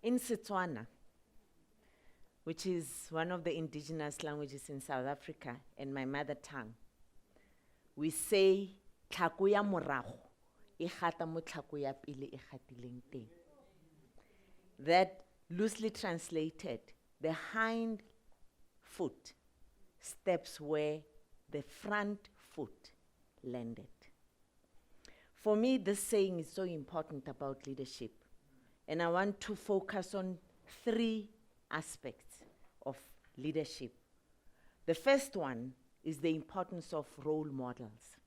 In Setswana, which is one of the indigenous languages in South Africa and my mother tongue, we say, "Tlhako ya morago e gata mo tlhako ya pele e gatileng teng." That, loosely translated, the hind foot steps where the front foot landed. For me, this saying is so important about leadership, and I want to focus on 3 aspects of leadership. The first one is the importance of role models.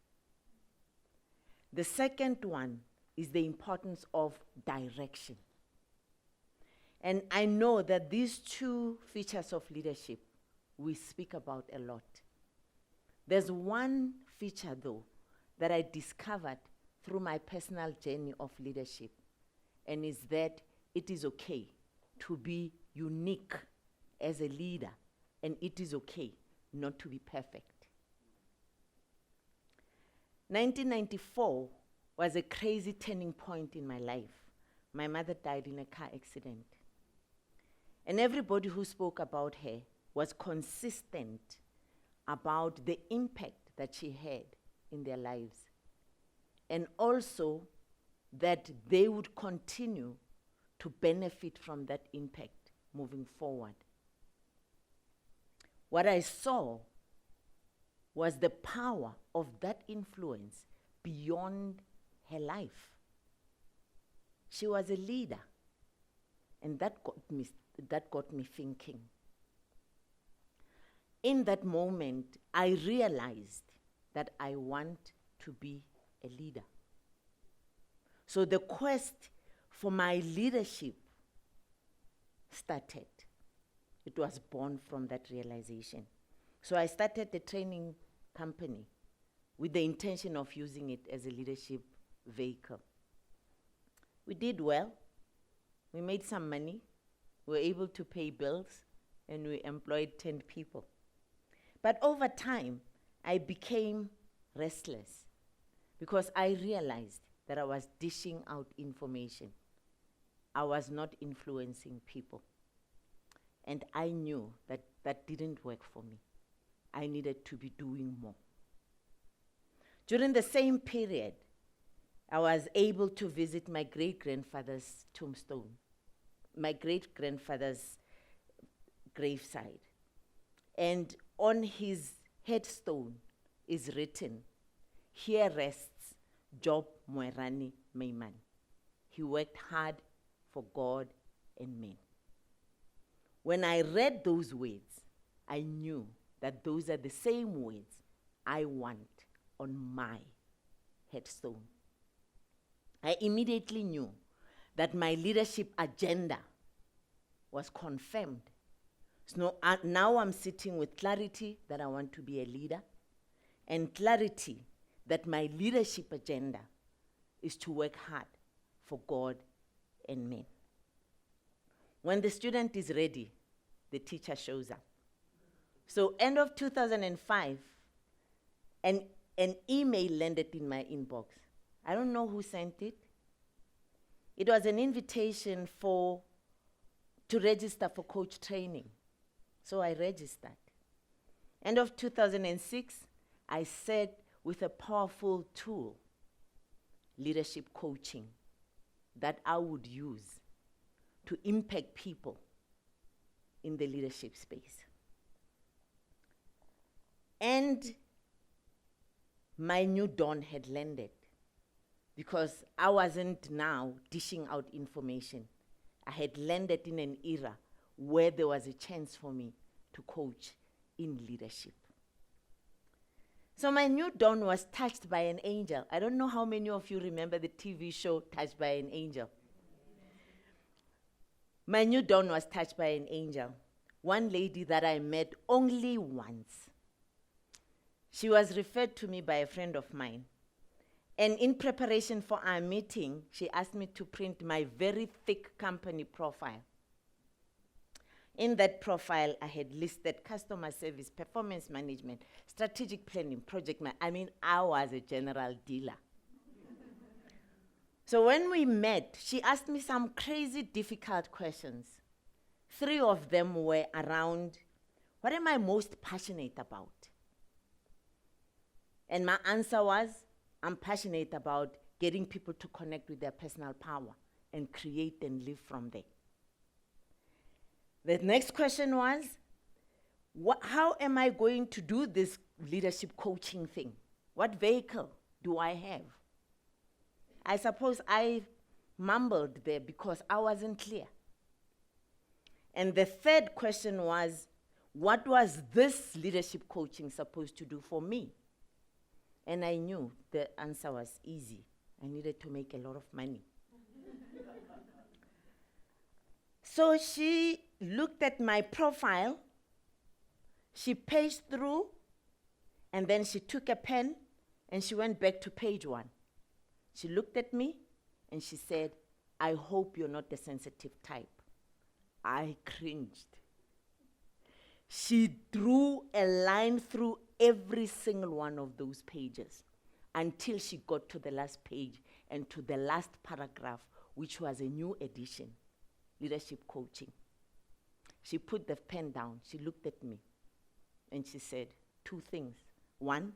The second one is the importance of direction. And I know that these 2 features of leadership we speak about a lot. There's one feature, though, that I discovered through my personal journey of leadership, and is that it is okay to be unique as a leader, and it is okay not to be perfect. 1994 was a crazy turning point in my life. My mother died in a car accident. And everybody who spoke about her was consistent about the impact that she had in their lives, and also that they would continue to benefit from that impact moving forward. What I saw was the power of that influence beyond her life. She was a leader, and that got me thinking. In that moment, I realized that I want to be a leader. So the quest for my leadership started. It was born from that realization. So I started a training company with the intention of using it as a leadership vehicle. We did well. We made some money. We were able to pay bills, and we employed 10 people. But over time, I became restless because I realized that I was dishing out information. I was not influencing people. And I knew that that didn't work for me. I needed to be doing more. During the same period, I was able to visit my great-grandfather's tombstone, my great-grandfather's graveside. And on his headstone is written, "Here rests Job Moerane Meiman. He worked hard for God and men." When I read those words, I knew that those are the same words I want on my headstone. I immediately knew that my leadership agenda was confirmed. So now I'm sitting with clarity that I want to be a leader, and clarity that my leadership agenda is to work hard for God and men. When the student is ready, the teacher shows up. So end of 2005, an email landed in my inbox. I don't know who sent it. It was an invitation to register for coach training. So I registered. End of 2006, I sat with a powerful tool, leadership coaching, that I would use to impact people in the leadership space. And my new dawn had landed because I wasn't now dishing out information. I had landed in an era where there was a chance for me to coach in leadership. So my new dawn was touched by an angel. I don't know how many of you remember the TV show Touched by an Angel. My new dawn was touched by an angel, one lady that I met only once. She was referred to me by a friend of mine. And in preparation for our meeting, she asked me to print my very thick company profile. In that profile, I had listed customer service, performance management, strategic planning, project management. I was a general dealer. So when we met, she asked me some crazy difficult questions. 3 of them were around, what am I most passionate about? And my answer was, I'm passionate about getting people to connect with their personal power and create and live from there. The next question was, how am I going to do this leadership coaching thing? What vehicle do I have? I suppose I mumbled there because I wasn't clear. And the third question was, what was this leadership coaching supposed to do for me? And I knew the answer was easy. I needed to make a lot of money. So she looked at my profile, she paged through, and then she took a pen and she went back to page 1. She looked at me and she said, I hope you're not the sensitive type. I cringed. She drew a line through every single one of those pages until she got to the last page and to the last paragraph, which was a new edition, leadership coaching. She put the pen down, she looked at me, and she said 2 things. 1,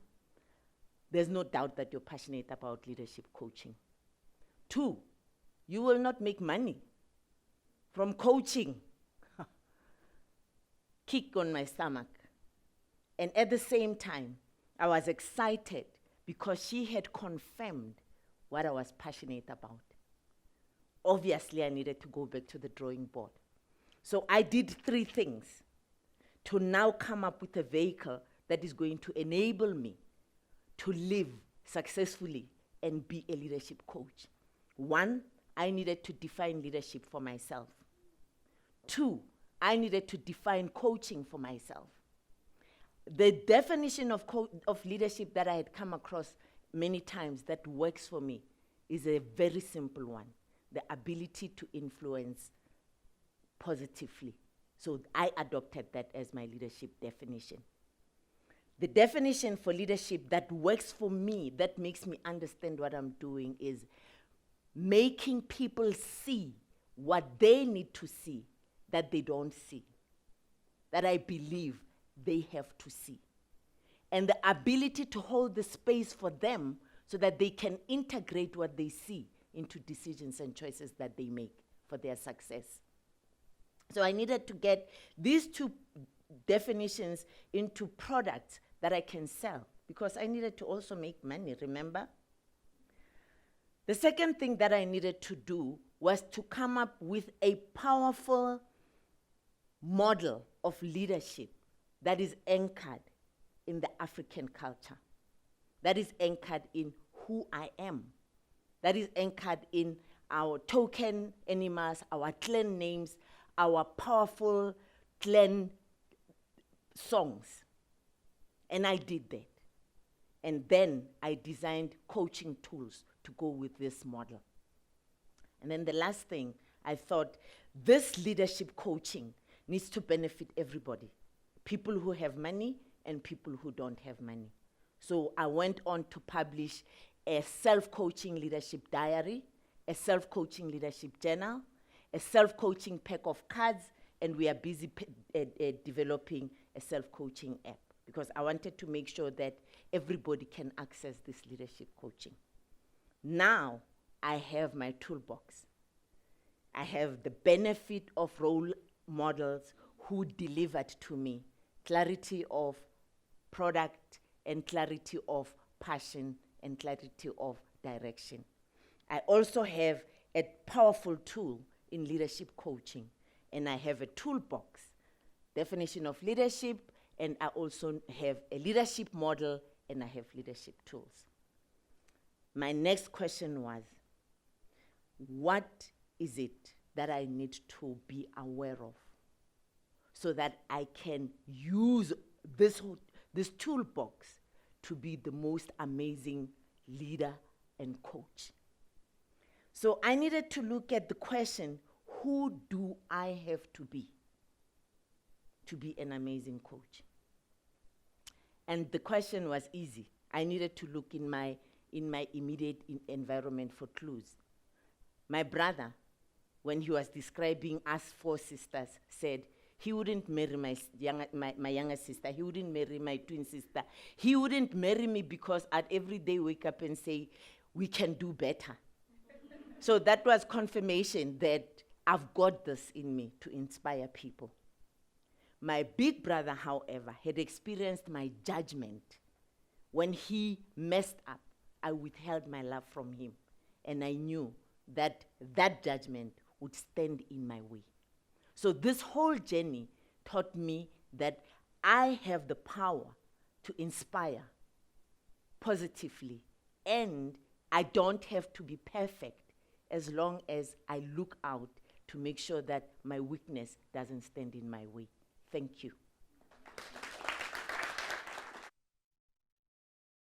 there's no doubt that you're passionate about leadership coaching. 2, you will not make money from coaching. Kick on my stomach. And at the same time, I was excited because she had confirmed what I was passionate about. Obviously, I needed to go back to the drawing board. So I did 3 things to now come up with a vehicle that is going to enable me to live successfully and be a leadership coach. 1, I needed to define leadership for myself. 2, I needed to define coaching for myself. The definition of leadership that I had come across many times that works for me is a very simple one: the ability to influence positively. So I adopted that as my leadership definition. The definition for leadership that works for me, that makes me understand what I'm doing, is making people see what they need to see that they don't see, that I believe they have to see. And the ability to hold the space for them so that they can integrate what they see into decisions and choices that they make for their success. So I needed to get these 2 definitions into products that I can sell, because I needed to also make money, remember? The second thing that I needed to do was to come up with a powerful model of leadership that is anchored in the African culture, that is anchored in who I am, that is anchored in our token animals, our clan names, our powerful clan songs. And I did that. And then I designed coaching tools to go with this model. And then the last thing, I thought this leadership coaching needs to benefit everybody, people who have money and people who don't have money. So I went on to publish a self-coaching leadership diary, a self-coaching leadership journal, a self-coaching pack of cards, and we are busy developing a self-coaching app, because I wanted to make sure that everybody can access this leadership coaching. Now I have my toolbox. I have the benefit of role models who delivered to me clarity of product and clarity of passion and clarity of direction. I also have a powerful tool in leadership coaching, and I have a toolbox, definition of leadership, and I also have a leadership model, and I have leadership tools. My next question was, what is it that I need to be aware of so that I can use this toolbox to be the most amazing leader and coach? So I needed to look at the question, who do I have to be an amazing coach? And the question was easy. I needed to look in my immediate environment for clues. My brother, when he was describing us 4 sisters, said he wouldn't marry my younger sister. He wouldn't marry my twin sister. He wouldn't marry me because I'd every day wake up and say, we can do better. So that was confirmation that I've got this in me to inspire people. My big brother, however, had experienced my judgment. When he messed up, I withheld my love from him. And I knew that that judgment would stand in my way. So this whole journey taught me that I have the power to inspire positively, and I don't have to be perfect as long as I look out to make sure that my weakness doesn't stand in my way. Thank you.